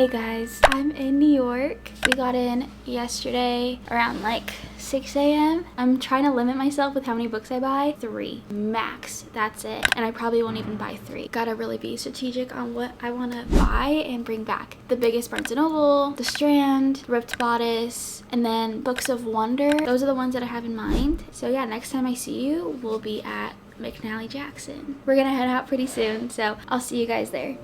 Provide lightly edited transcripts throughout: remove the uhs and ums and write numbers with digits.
Hey guys, I'm in New York. We got in yesterday around like 6 a.m. I'm trying to limit myself with how many books I buy. 3 max, that's it. And I probably won't even buy 3. Gotta really be strategic on what I want to buy and bring back. The biggest Barnes & Noble, the Strand, Ripped Bodice, and then Books of Wonder. Those are the ones that I have in mind. So yeah, next time I see you, we'll be at McNally Jackson. We're gonna head out pretty soon, so I'll see you guys there.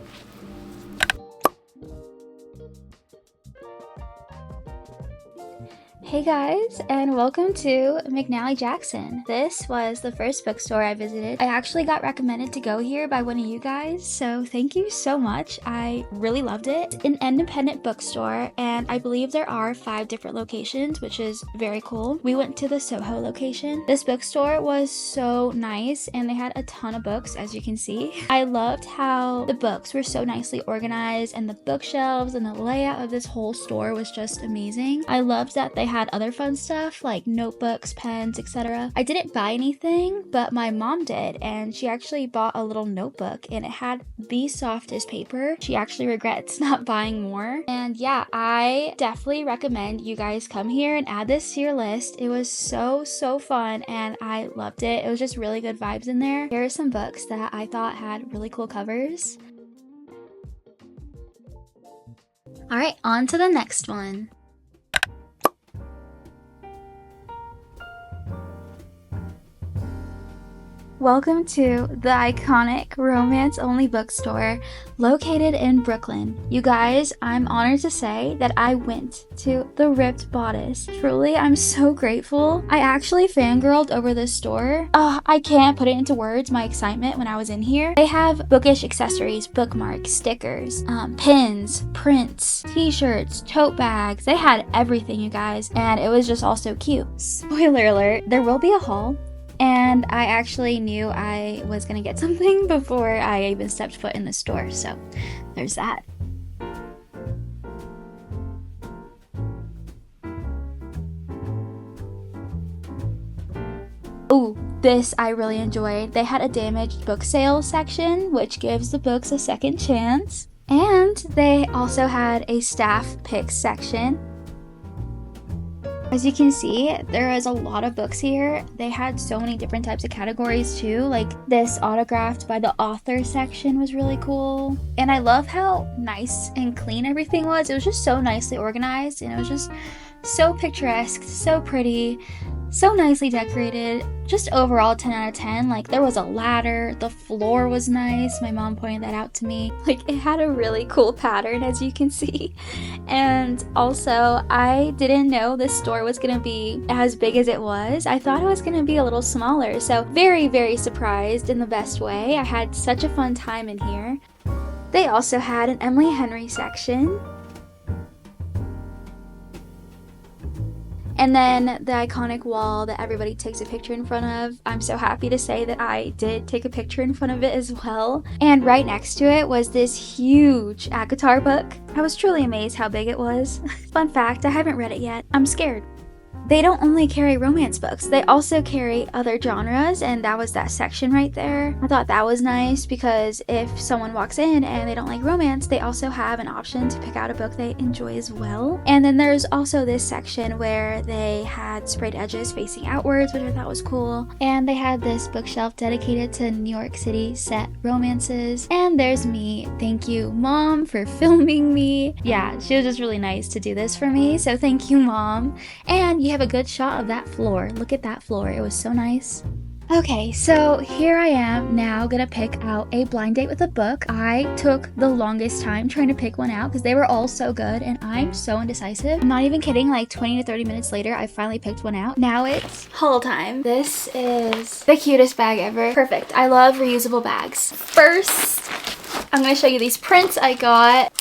Hey guys, and welcome to McNally Jackson. This was the first bookstore I visited. I actually got recommended to go here by one of you guys, so thank you so much. I really loved it. It's an independent bookstore, and I believe there are 5 different locations, which is very cool. We went to the Soho location. This bookstore was so nice, and they had a ton of books, as you can see. I loved how the books were so nicely organized, and the bookshelves and the layout of this whole store was just amazing. I loved that they had other fun stuff like notebooks, pens, etc. I didn't buy anything, but my mom did, and she actually bought a little notebook, and it had the softest paper. She actually regrets not buying more. And yeah, I definitely recommend you guys come here and add this to your list. It was so fun, and I loved it. It was just really good vibes in there. Here are some books that I thought had really cool covers. All right, on to the next one. Welcome to the iconic romance-only bookstore located in Brooklyn. You guys, I'm honored to say that I went to the Ripped Bodice. Truly, I'm so grateful. I actually fangirled over this store. I can't put it into words, my excitement when I was in here. They have bookish accessories, bookmarks, stickers, pins, prints, t-shirts, tote bags. They had everything, you guys, and it was just all so cute. Spoiler alert, there will be a haul. And I actually knew I was gonna get something before I even stepped foot in the store, so there's that. Ooh, this I really enjoyed. They had a damaged book sale section, which gives the books a second chance. And they also had a staff picks section. As you can see, there is a lot of books here. They had so many different types of categories too, like this autographed by the author section was really cool. And I love how nice and clean everything was. It was just so nicely organized, and it was just so picturesque, so pretty, so nicely decorated. Just overall 10 out of 10. Like, there was a ladder, the floor was nice. My mom pointed that out to me. Like, it had a really cool pattern, as you can see. And also, I didn't know this store was gonna be as big as it was. I thought it was gonna be a little smaller, so very surprised in the best way. I had such a fun time in here. They also had an Emily Henry section. And then the iconic wall that everybody takes a picture in front of. I'm so happy to say that I did take a picture in front of it as well. And right next to it was this huge ACOTAR book. I was truly amazed how big it was. Fun fact, I haven't read it yet. I'm scared. They don't only carry romance books, they also carry other genres, and that was that section right there. I thought that was nice because if someone walks in and they don't like romance, they also have an option to pick out a book they enjoy as well. And then there's also this section where they had sprayed edges facing outwards, which I thought was cool. And they had this bookshelf dedicated to New York City set romances. And there's me. Thank you, Mom, for filming me. Yeah, she was just really nice to do this for me, so thank you, Mom. And you have a good shot of that floor. Look at that floor. It was so nice. Okay, so here I am now gonna pick out a blind date with a book. I took the longest time trying to pick one out because they were all so good, and I'm so indecisive. I'm not even kidding, like 20 to 30 minutes later, I finally picked one out. Now it's haul time. This is the cutest bag ever. Perfect. I love reusable bags. First, I'm gonna show you these prints I got.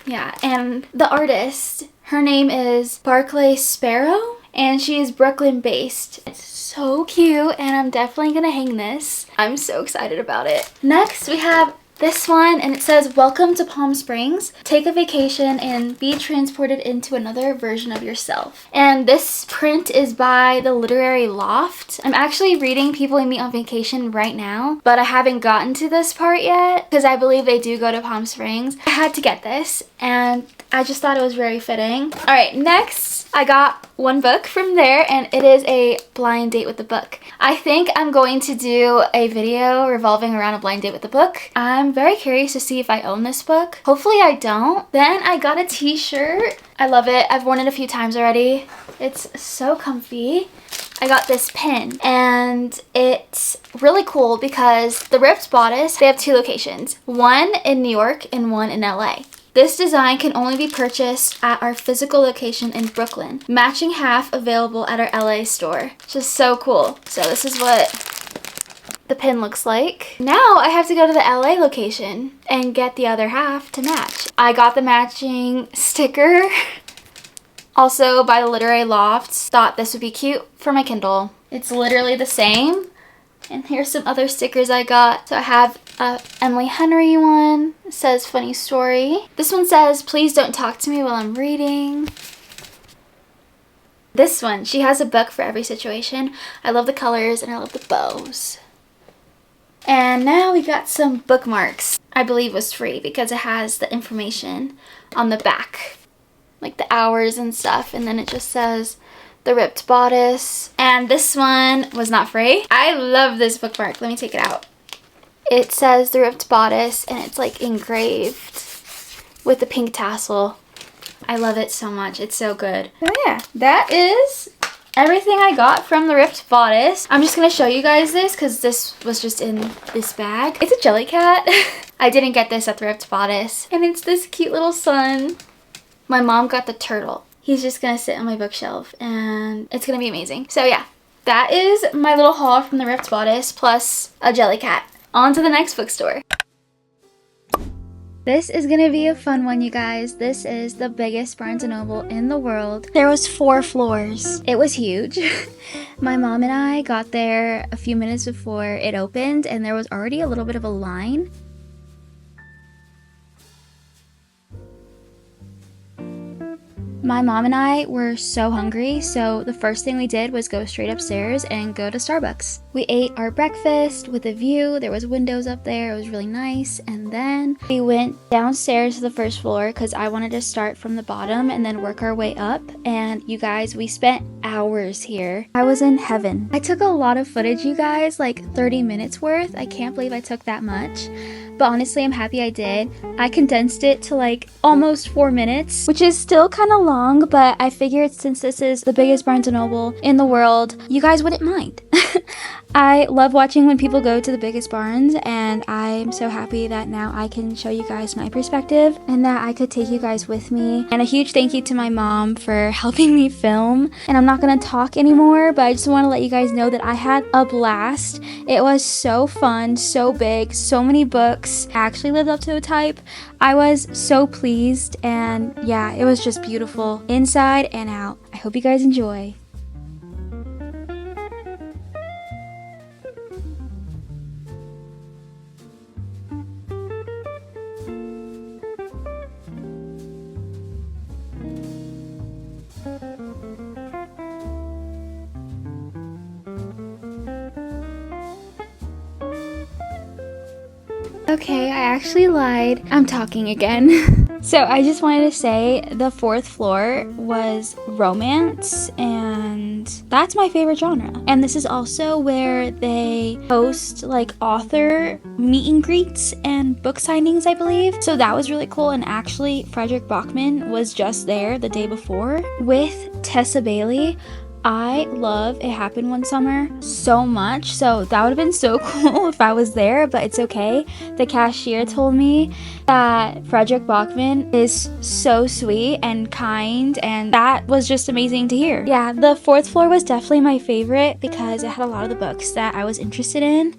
Yeah, and the artist, her name is Barclay Sparrow, and she is Brooklyn based. It's so cute, and I'm definitely gonna hang this. I'm so excited about it. Next, we have this one, and it says, "Welcome to Palm Springs. Take a vacation and be transported into another version of yourself." And this print is by the Literary Loft. I'm actually reading People We Meet on Vacation right now, but I haven't gotten to this part yet because I believe they do go to Palm Springs. I had to get this, and I just thought it was very fitting. All right, next I got one book from there, and it is a blind date with the book. I think I'm going to do a video revolving around a blind date with the book. I'm very curious to see if I own this book. Hopefully I don't. Then I got a t-shirt. I love it. I've worn it a few times already. It's so comfy. I got this pin, and it's really cool because the Ripped Bodice, they have 2 locations. One in New York and one in LA. This design can only be purchased at our physical location in Brooklyn. Matching half available at our LA store. Just so cool. So this is what the pin looks like. Now I have to go to the LA location and get the other half to match. I got the matching sticker. Also by the Literary Loft. Thought this would be cute for my Kindle. It's literally the same. And here's some other stickers I got. So I have a Emily Henry one. It says funny story. This one says, "Please don't talk to me while I'm reading." This one, she has a book for every situation. I love the colors and I love the bows. And now we got some bookmarks. I believe was free because it has the information on the back. Like the hours and stuff. And then it just says the Ripped Bodice. And this one was not free. I love this bookmark. Let me take it out. It says the Ripped Bodice, and it's like engraved with the pink tassel. I love it so much. It's so good. So yeah, that is everything I got from the Ripped Bodice. I'm just gonna show you guys this because this was just in this bag. It's a jelly cat. I didn't get this at the Ripped Bodice. And it's this cute little sun. My mom got the turtle. He's just gonna sit on my bookshelf and it's gonna be amazing. So yeah, that is my little haul from the Ripped Bodice plus a jelly cat. On to the next bookstore. This is gonna be a fun one, you guys. This is the biggest Barnes & Noble in the world. There was 4 floors. It was huge. My mom and I got there a few minutes before it opened, and there was already a little bit of a line. My mom and I were so hungry, so the first thing we did was go straight upstairs and go to Starbucks. We ate our breakfast with a view. There was windows up there. It was really nice. And then we went downstairs to the first floor because I wanted to start from the bottom and then work our way up. And you guys, we spent hours here. I was in heaven. I took a lot of footage, you guys, like 30 minutes worth. I can't believe I took that much. But honestly, I'm happy I did. I condensed it to like almost 4 minutes, which is still kind of long, but I figured since this is the biggest Barnes & Noble in the world, you guys wouldn't mind. I love watching when people go to the biggest Barnes, and I'm so happy that now I can show you guys my perspective and that I could take you guys with me. And a huge thank you to my mom for helping me film. And I'm not gonna talk anymore, but I just want to let you guys know that I had a blast. It was so fun, so big, so many books. I actually lived up to the type. I was so pleased, and yeah, it was just beautiful inside and out. I hope you guys enjoy. Okay, I actually lied. I'm talking again. So I just wanted to say the 4th floor was romance, and that's my favorite genre. And this is also where they host like author meet and greets and book signings, I believe. So that was really cool. And actually, Frederick Bachman was just there the day before with Tessa Bailey. I love It Happened One Summer so much, so that would have been so cool if I was there, but it's okay. The cashier told me that Frederick Bachman is so sweet and kind, and that was just amazing to hear. Yeah, the 4th floor was definitely my favorite because it had a lot of the books that I was interested in.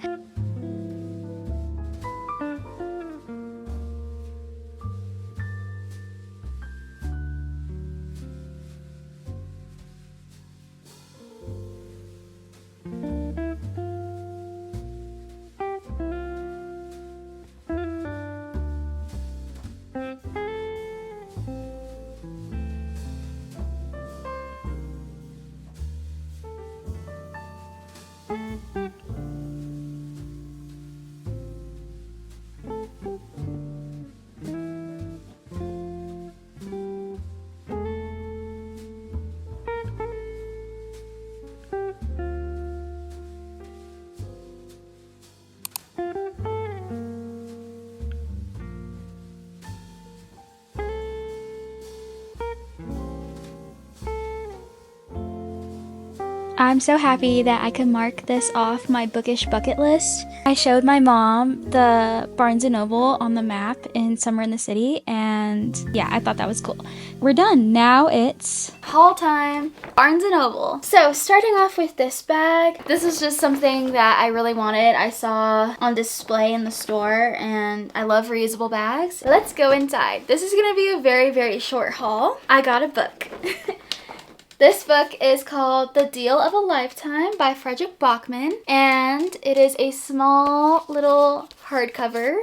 I'm so happy that I could mark this off my bookish bucket list. I showed my mom the Barnes & Noble on the map in somewhere in the city, and yeah, I thought that was cool. We're done. Now it's haul time. Barnes & Noble. So starting off with this bag, this is just something that I really wanted. I saw on display in the store, and I love reusable bags. Let's go inside. This is gonna be a very, very short haul. I got a book. This book is called The Deal of a Lifetime by Frederick Bachman, and it is a small little hardcover.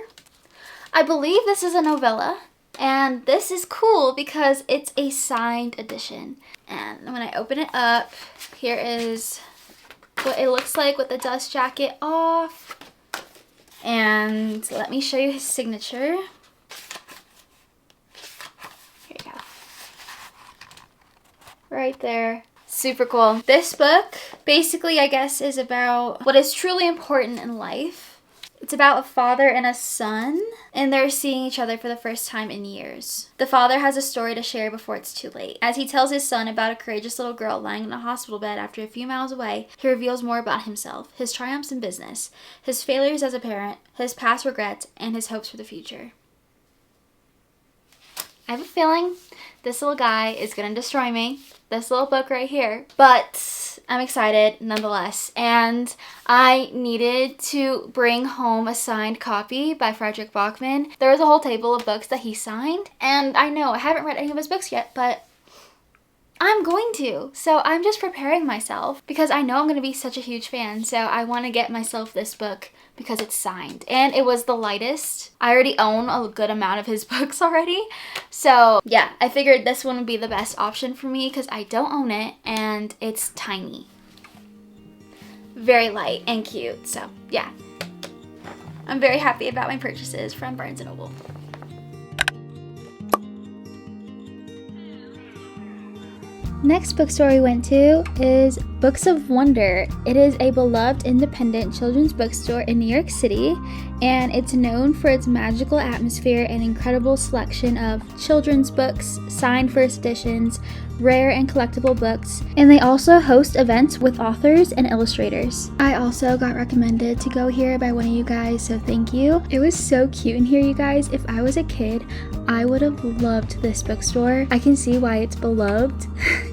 I believe this is a novella, and this is cool because it's a signed edition. And when I open it up, here is what it looks like with the dust jacket off. And let me show you his signature. Right there. Super cool. This book basically, I guess, is about what is truly important in life. It's about a father and a son, and they're seeing each other for the first time in years. The father has a story to share before it's too late. As he tells his son about a courageous little girl lying in a hospital bed after a few miles away, he reveals more about himself, his triumphs in business, his failures as a parent, his past regrets, and his hopes for the future. I have a feeling this little guy is gonna destroy me. This little book right here. But I'm excited nonetheless. And I needed to bring home a signed copy by Frederick Bachman. There was a whole table of books that he signed. And I know I haven't read any of his books yet, but I'm going to. So I'm just preparing myself because I know I'm going to be such a huge fan. So I want to get myself this book because it's signed. And it was the lightest. I already own a good amount of his books already. So yeah, I figured this one would be the best option for me because I don't own it and it's tiny. Very light and cute. So yeah, I'm very happy about my purchases from Barnes & Noble. Next bookstore we went to is Books of Wonder. It is a beloved independent children's bookstore in New York City, and it's known for its magical atmosphere and incredible selection of children's books, signed first editions, rare and collectible books, and they also host events with authors and illustrators. I also got recommended to go here by one of you guys, so thank you. It was so cute in here, you guys. If I was a kid, I would have loved this bookstore. I can see why it's beloved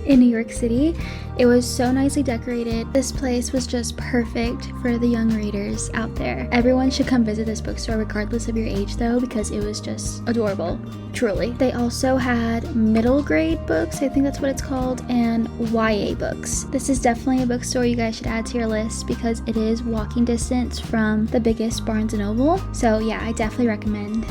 in New York City. It was so nicely decorated. This place was just perfect for the young readers out there. Everyone should come visit this bookstore regardless of your age though, because it was just adorable, truly. They also had middle grade books, I think that's what it's called, and YA books. This is definitely a bookstore you guys should add to your list because it is walking distance from the biggest Barnes & Noble. So yeah, I definitely recommend.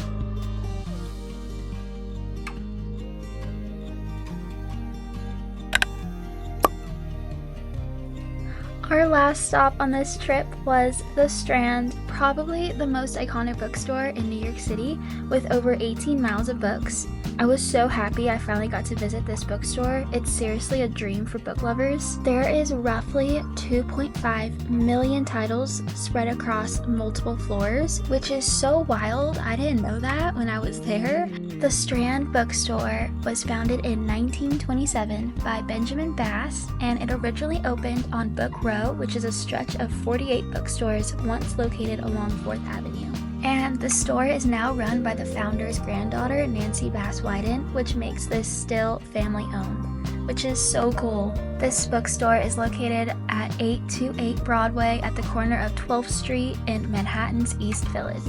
Our last stop on this trip was the Strand, probably the most iconic bookstore in New York City with over 18 miles of books. I was so happy I finally got to visit this bookstore. It's seriously a dream for book lovers. There is roughly 2.5 million titles spread across multiple floors, which is so wild. I didn't know that when I was there. The Strand bookstore was founded in 1927 by Benjamin Bass, and it originally opened on Book Row, which is a stretch of 48 bookstores once located along 4th Avenue. And the store is now run by the founder's granddaughter, Nancy Bass-Wyden, which makes this still family-owned, which is so cool. This bookstore is located at 828 Broadway at the corner of 12th Street in Manhattan's East Village.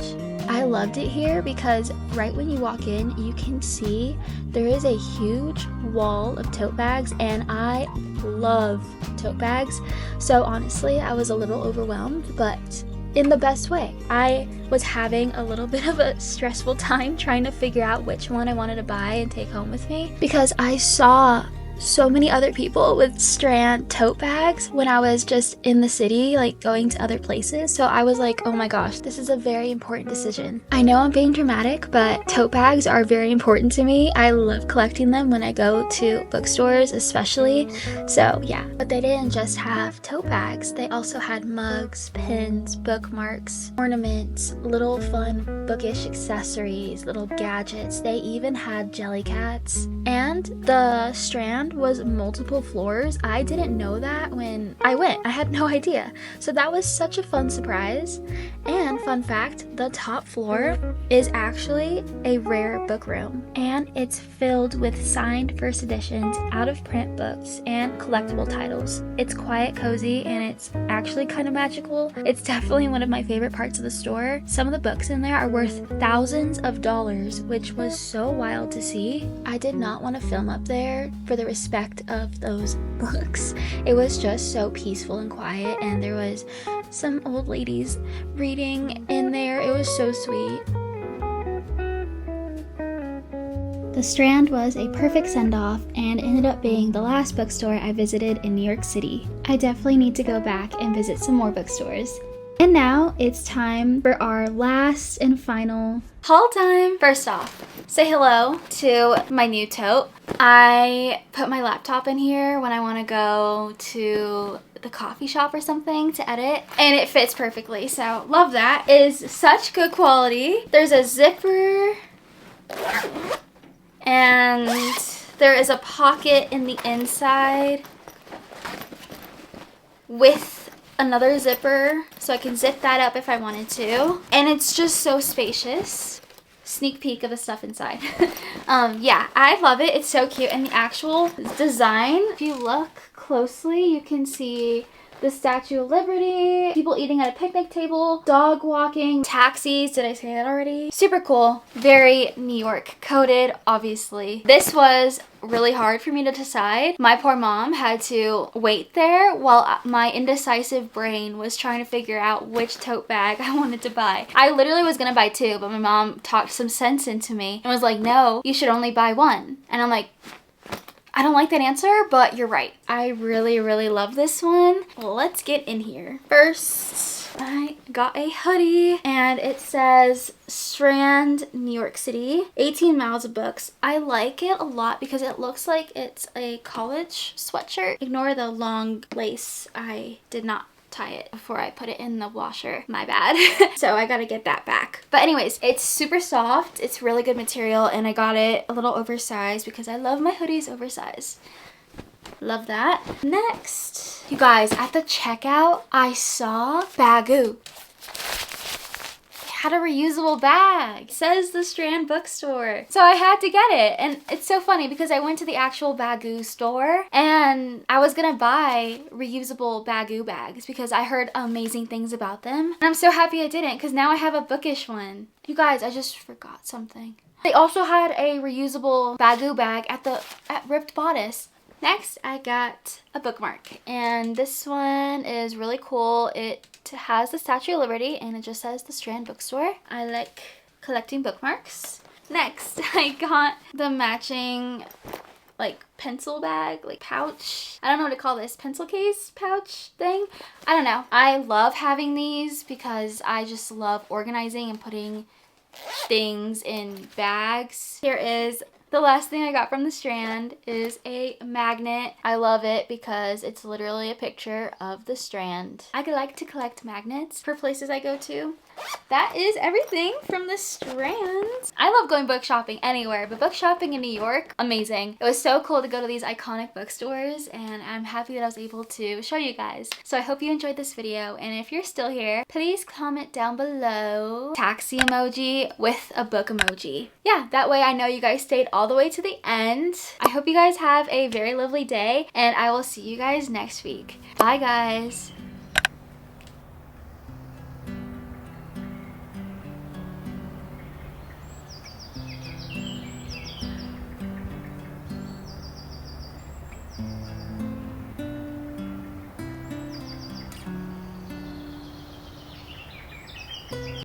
I loved it here because right when you walk in, you can see there is a huge wall of tote bags, and I love tote bags. So honestly, I was a little overwhelmed, but in the best way. I was having a little bit of a stressful time trying to figure out which one I wanted to buy and take home with me because I saw so many other people with Strand tote bags when I was just in the city, like going to other places. So I was like, oh my gosh, this is a very important decision. I know I'm being dramatic, but tote bags are very important to me. I love collecting them when I go to bookstores, especially. So yeah, but they didn't just have tote bags. They also had mugs, pins, bookmarks, ornaments, little fun bookish accessories, little gadgets. They even had jelly cats. And the Strand Strand was multiple floors. I didn't know that when I went. I had no idea. So that was such a fun surprise. And fun fact, the top floor is actually a rare book room, and it's filled with signed first editions, out of print books, and collectible titles. It's quiet, cozy, and it's actually kind of magical. It's definitely one of my favorite parts of the store. Some of the books in there are worth thousands of dollars, which was so wild to see. I did not want to film up there for the respect of those books. It was just so peaceful and quiet, and there was some old ladies reading in there. It was so sweet. The Strand was a perfect send-off and ended up being the last bookstore I visited in New York City. I definitely need to go back and visit some more bookstores. And now it's time for our last and final haul time. First off, say hello to my new tote. I put my laptop in here when I want to go to the coffee shop or something to edit, and it fits perfectly, so love that. It is such good quality. There's a zipper, and there is a pocket in the inside with another zipper, so I can zip that up if I wanted to. And it's just so spacious. Sneak peek of the stuff inside. Yeah, I love it. It's so cute. And the actual design, if you look closely, you can see the Statue of Liberty, people eating at a picnic table, dog walking, taxis. Did I say that already? Super cool. Very New York coded, obviously. This was really hard for me to decide. My poor mom had to wait there while my indecisive brain was trying to figure out which tote bag I wanted to buy. I literally was gonna buy two, but my mom talked some sense into me and was like, no, you should only buy one. And I'm like, I don't like that answer, but you're right. I really, really love this one. Well, let's get in here. First, I got a hoodie, and it says Strand, New York City, 18 miles of books. I like it a lot because it looks like it's a college sweatshirt. Ignore the long lace. I did not tie it before I put it in the washer. My bad. So I gotta get that back. But anyways, it's super soft. It's really good material, and I got it a little oversized because I love my hoodies oversized. Love that. Next, you guys, at the checkout, I saw Bagoo. Had a reusable bag. It says the Strand bookstore. So I had to get it. And it's so funny because I went to the actual Bagoo store and I was gonna buy reusable Bagoo bags because I heard amazing things about them. And I'm so happy I didn't because now I have a bookish one. You guys, I just forgot something. They also had a reusable Bagoo bag at Ripped Bodice. Next, I got a bookmark, and this one is really cool. It has the Statue of Liberty, and it just says the Strand bookstore. I like collecting bookmarks. Next, I got the matching like pencil bag, like pouch. I don't know what to call this, pencil case pouch thing. I don't know. I love having these because I just love organizing and putting things in bags. Here is the last thing I got from the Strand is a magnet. I love it because it's literally a picture of the Strand. I like to collect magnets for places I go to. That is everything from the Strand. I love going book shopping anywhere, but book shopping in New York, amazing. It was so cool to go to these iconic bookstores, and I'm happy that I was able to show you guys. So I hope you enjoyed this video, and if you're still here, please comment down below taxi emoji with a book emoji. Yeah, that way I know you guys stayed all the way to the end. I hope you guys have a very lovely day, and I will see you guys next week. Bye guys.